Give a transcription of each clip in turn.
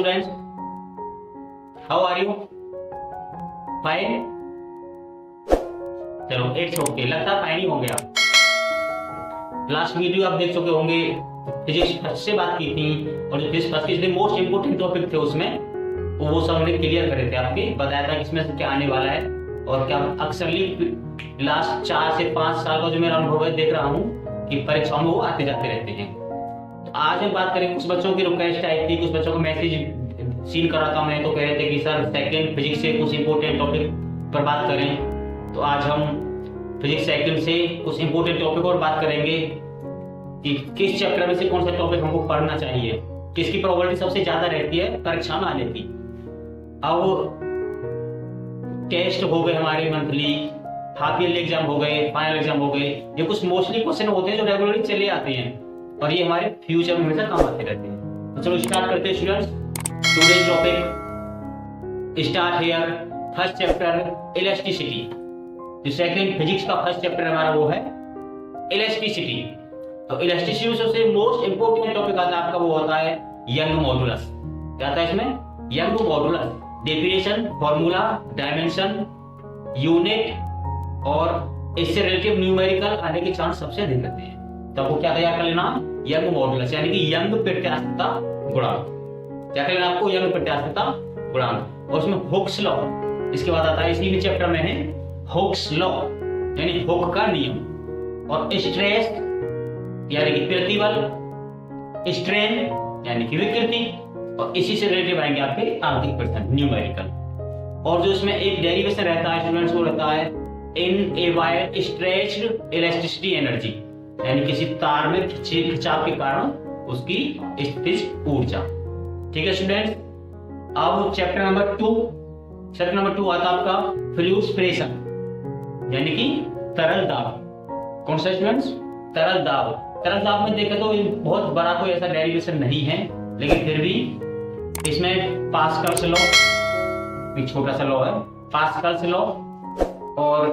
Students, how are you? Fine? चलो it's okay, लगता है फाइन ही होंगे आप। लास्ट वीडियो आप देख चुके होंगे, फिजिक्स फर्स्ट से बात की थी और जो फिजिक्स फर्स्ट के मोस्ट इंपोर्टेंट टॉपिक थे उसमें वो सब हमने क्लियर करे थे, आपके बताया था कि इसमें से क्या आने वाला है और क्या। अक्सरली लास्ट 4 से 5 साल का जो मेरा अनुभव है, देख रहा हूँ कि परीक्षाओं में वो आते जाते रहते हैं। तो आज हम बात करेंगे, कुछ बच्चों की रिक्वेस्ट आई थी, कुछ बच्चों को मैसेज सीन करा था मैं, तो कह रहे थे कि सर सेकंड फिजिक्स से कुछ इंपोर्टेंट टॉपिक पर बात करें। तो आज हम फिजिक्स सेकंड से कुछ इंपोर्टेंट टॉपिक और बात करेंगे कि किस चैप्टर में से कौन सा टॉपिक हमको पढ़ना चाहिए, किसकी प्रोबेबिलिटी सबसे ज्यादा रहती है परीक्षा में आने की। अब टेस्ट हो गए हमारे, मंथली हाफ ईयरली एग्जाम हो गए, फाइनल एग्जाम हो गए, ये कुछ मोस्टली क्वेश्चन होते हैं जो रेगुलरली चले आते हैं और ये हमारे फ्यूचर में हमेशा काम आते रहते हैं। तो चलो स्टार्ट करते हैं students. Today's topic start here. First chapter electricity. जो सेकंड फिजिक्स का फर्स्ट चैप्टर हमारा वो है इलेक्ट्रिसिटी। तो इलेक्ट्रिसिटी में सबसे मोस्ट इंपोर्टेंट टॉपिक आता है आपका, वो होता है यंग मॉडुलस। क्या आता है इसमें? Young modulus. Definition, formula, dimension, unit और इससे रिलेटिव न्यूमेरिकल आने के चांस सबसे अधिक रहते हैं। तो आपको क्या तैयार कर लेना? यंग मॉडुलस, यानी कि यंग प्रत्यास्थता गुणांक। क्या कर लेना आपको? यंग प्रत्यास्थता गुणांक। और उसमें हुक्स लॉ इसके बाद आता है, इसी के चैप्टर में है हुक्स लॉ यानी हुक का नियम। और स्ट्रेस यानी कि प्रतिबल, स्ट्रेन यानी कि विकृति, और इसी से रिलेटिव आएंगे आपके आंतरिक प्रश्न न्यूमेरिकल। और जो इसमें एक डेरिवेशन रहता है स्टूडेंट्स, वो रहता है इन a wire stretched electricity energy, यानी किसी तार में खिंचाव के कारण उसकी स्थितिज ऊर्जा। ठीक है स्टूडेंट्स। अब चैप्टर नंबर 2 आता है आपका फ्लूइड प्रेशर, यानी कि तरल दाब। कौन सा स्टूडेंट्स? तरल दाब। तरल दाब में देखें तो बहुत बड़ा कोई ऐसा डेरिवेशन नहीं है, लेकिन फिर भी इसमें पास्कल्स लॉ, एक छोटा सा लॉ है पास्कल्स लॉ, और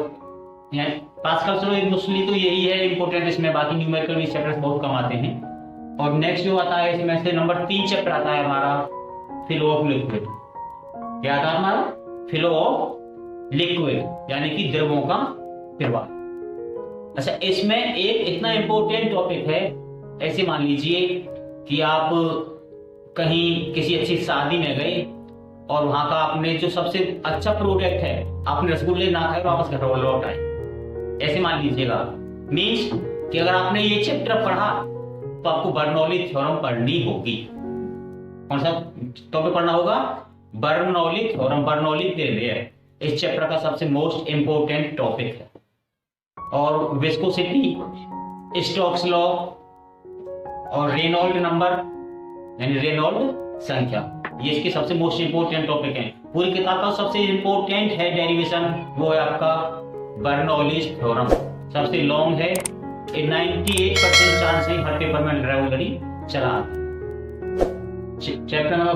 पास्कल्स लॉ मोस्टली तो यही है इंपोर्टेंट इसमें, बाकी न्यूमेरिकल भी चैप्टर्स बहुत कम आते हैं। और नेक्स्ट जो आता है इसमें से नंबर 3 चैप्टर आता है हमारा फ्लो ऑफ लिक्विड। क्या आता है हमारा? फ्लो ऑफ लिक्विड, यानी कि द्रवों का प्रवाह। अच्छा, इसमें एक इतना इंपॉर्टेंट टॉपिक है, ऐसे मान लीजिए कि आप कहीं किसी अच्छी शादी में गए और वहां का आपने जो सबसे अच्छा प्रोडक्ट है, आपने रसगुल्ले ना खाए वापस घर लौट आए, ऐसे मान लीजिएगा। मीन्स कि अगर आपने ये चैप्टर पढ़ा तो आपको बर्नौली थ्योरम पढ़नी होगी। कौन सा टॉपिक पढ़ना होगा? बर्नौली थ्योरम, बर्नौली थ्योरम इस चैप्टर का सबसे मोस्ट इंपोर्टेंट टॉपिक है। और विस्कोसिटी, स्टोक्स लॉ और रेनॉल्ड नंबर यानी रेनॉल्ड संख्या, ये इसके सबसे मोस्ट इंपोर्टेंट टॉपिक हैं। पूरी किताब का सबसे इंपोर्टेंट है डेरिवेशन, वो है आपका बर्नौलीज थ्योरम। सबसे लॉन्ग है, 98% चांस है हर पेपर में रेगुलरली चला। चैप्टर नंबर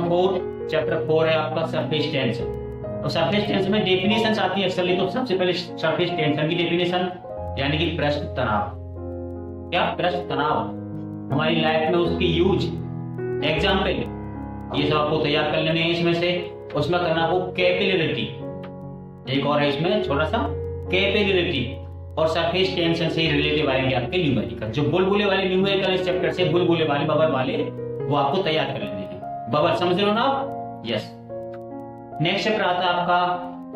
4 है आपका सरफेस टेंशन। और सरफेस टेंशन में डेफिनेशन आती है एक्चुअली, तो सबसे पहले सरफेस टेंशन की डेफिनेशन यानी कि पृष्ठ तनाव। क्या? पृष्ठ तनाव। हमारी लाइफ में उसकी यूज, एग्जाम्पल, ये सब आपको तैयार कर लेने हैं इसमें से। उसमें करना आपको कैपिलरिटी, एक और है इसमें छोटा सा कैपिलरिटी, और सरफेस टेंशन से रिलेटिव आएंगे आपके न्यूमेरिकल। जो बुलबुले वाले न्यूमेरिकल इस चैप्टर से, बुलबुले वाले, बबल वाले, वो आपको तैयार कर लेने हैं। बबल समझ रहे हो ना आप? यस। नेक्स्ट चैप्टर आता है आपका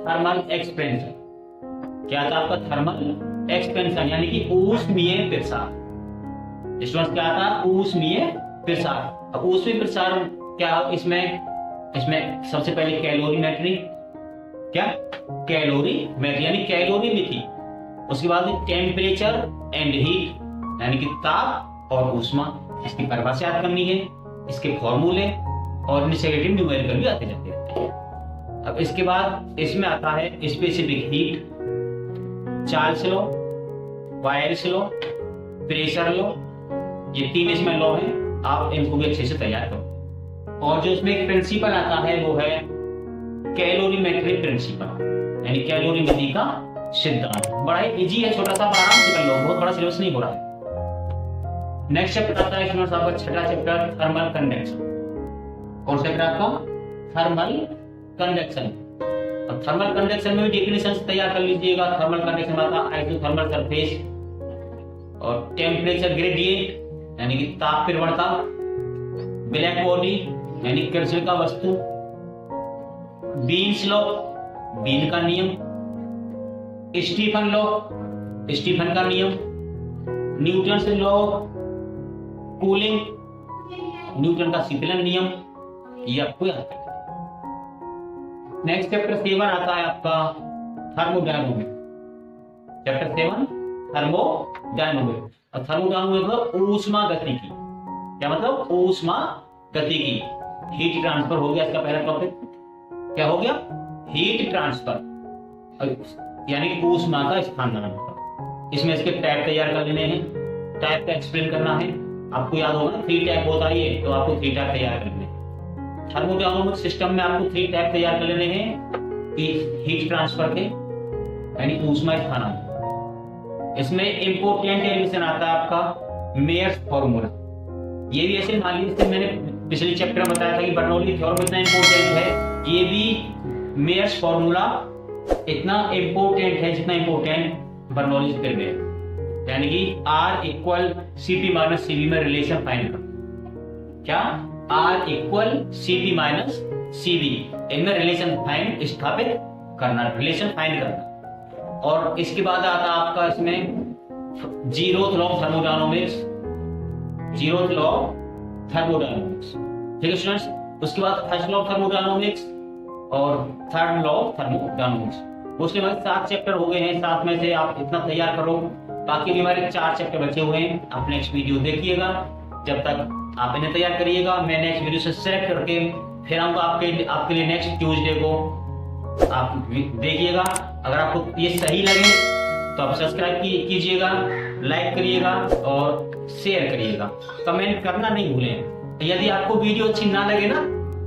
थर्मल एक्सपेंशन। क्या आता है आपका? थर्मल एक्सपेंशन, यानी कि ऊष्मीय प्रसार। स्टूडेंट्स क्या आता है? ऊष्मीय प्रसार। अब ऊष्मीय प्रसार क्या? इसमें सबसे पहले कैलोरीमेट्री। क्या? कैलोरीमेट्री यानी कैलोरीमिति। उसके बाद टेम्परेचर एंड हीट, यानी कि ताप और ऊष्मा, इसकी परिभाषा याद करनी है, इसके फॉर्मूले, और निगेटिव न्यूमेरिकल भी आते जाते रहते हैं। अब इसके बाद इसमें आता है specific heat, Charles law, vials law, pressure law, ये 3 इसमें लॉ है, आप इनको भी अच्छे से तैयार करो। और जो इसमें एक प्रिंसिपल आता है वो है कैलोरीमेट्रिक प्रिंसिपल, यानी कैलोरीमेट्री का सिद्धांत। बड़ा ही इजी है, छोटा सा, आराम से कर लो, बहुत बड़ा सिलेबस नहीं हो रहा है। नेक्स्ट चैप्टर आता है स्टूडेंट्स आपका छठा चैप्टर थर्मल कंडक्शन। कौन सा चैप्टर आपका? Thermal conduction. अब थर्मल कंडक्शन में भी डेफिनेशन तैयार कर लीजिएगा। थर्मल कंडक्शन में आता है आइसोथर्मल सरफेस और टेम्परेचर ग्रेडियंट यानी कि ताप प्रवणता, ब्लैक बॉडी यानी कृष्ण का वस्तु, बीन्स लॉ बीन का नियम, स्टीफन लॉ स्टीफन का नियम, न्यूटन लॉ कूलिंग न्यूटन का शीतलन नियम, ये आपको याद करना है। नेक्स्ट चैप्टर 7 आता है आपका थर्मोडायनामिक्स। Chapter 7 thermodynamics. और थर्मोडायनामिक्स मतलब ऊष्मा गतिकी। क्या मतलब? ऊष्मा गतिकी। हीट ट्रांसफर हो गया इसका पहला टॉपिक। क्या हो गया? हीट ट्रांसफर यानी ऊष्मा का स्थानांतरण। इसमें इसके टाइप तैयार कर लेने हैं, टाइप का एक्सप्लेन करना है। आपको याद होगा ना 3 टाइप होता है, तो आपको 3 टाइप तैयार करने हैं। थर्मोडायनामिक्स सिस्टम में आपको 3 टाइप तैयार कर लेने हैं कि हीट ट्रांसफर के यानी ऊष्मा स्थानांतरण। इसमें इंपोर्टेंट एडिशन आता है आपका मेयर्स फॉर्मूला। ये भी ऐसे मान लीजिए, मैंने पिछले चैप्टर में बताया था कि बर्नौली थ्योरम इतना इंपोर्टेंट है, ये भी मेयर्स फॉर्मूला इतना इंपोर्टेंट है जितना इंपोर्टेंट बर्नौली थ्योरम है। यानी कि R equal Cp minus Cv में रिलेशन फाइंड करना। क्या? R equal Cp minus Cv, इनमें रिलेशन फाइंड स्थापित करना, रिलेशन फाइंड करना। और इसके बाद आता आपका इसमें zeroth law of thermodynamics, zeroth law of thermodynamics. ठीक है स्टूडेंट्स। उसके बाद फर्स्ट लॉ ऑफ थर्मोडायनामिक्स और थर्ड लॉ ऑफ थर्मोडायनामिक्स। उसके बाद 7 चैप्टर हो गए हैं। 7 में से आप इतना तैयार करो, बाकी भी हमारे 4 चैप्टर बचे हुए हैं। आप नेक्स्ट वीडियो देखिएगा। जब तक आप इन्हें तैयार करिएगा, मैं नेक्स्ट वीडियो से सेलेक्ट करके फिर आऊंगा आपके लिए नेक्स्ट ट्यूसडे को। आप देखिएगा। अगर आपको ये सही लगे तो आप सब्सक्राइब कीजिएगा, लाइक करिएगा और शेयर करिएगा। कमेंट करना नहीं भूलें। यदि आपको वीडियो अच्छी ना लगे ना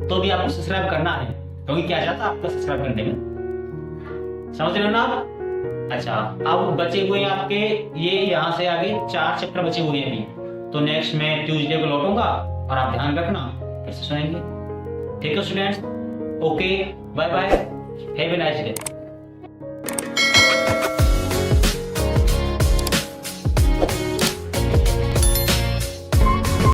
तो भी आपको सब्सक्राइब करना है, क्योंकि क्या चाहता आपको सब्सक्राइब करने में। समझ रहे हो ना आप? अच्छा, अब बचे हुए आपके ये यहाँ से आगे 4 चैप्टर बचे हुए हैं अभी। तो नेक्स्ट मैं ट्यूसडे को लौटूंगा और आप ध्यान रखना, फिर से सुनेंगे। ठीक है students, okay, bye bye, have a nice day.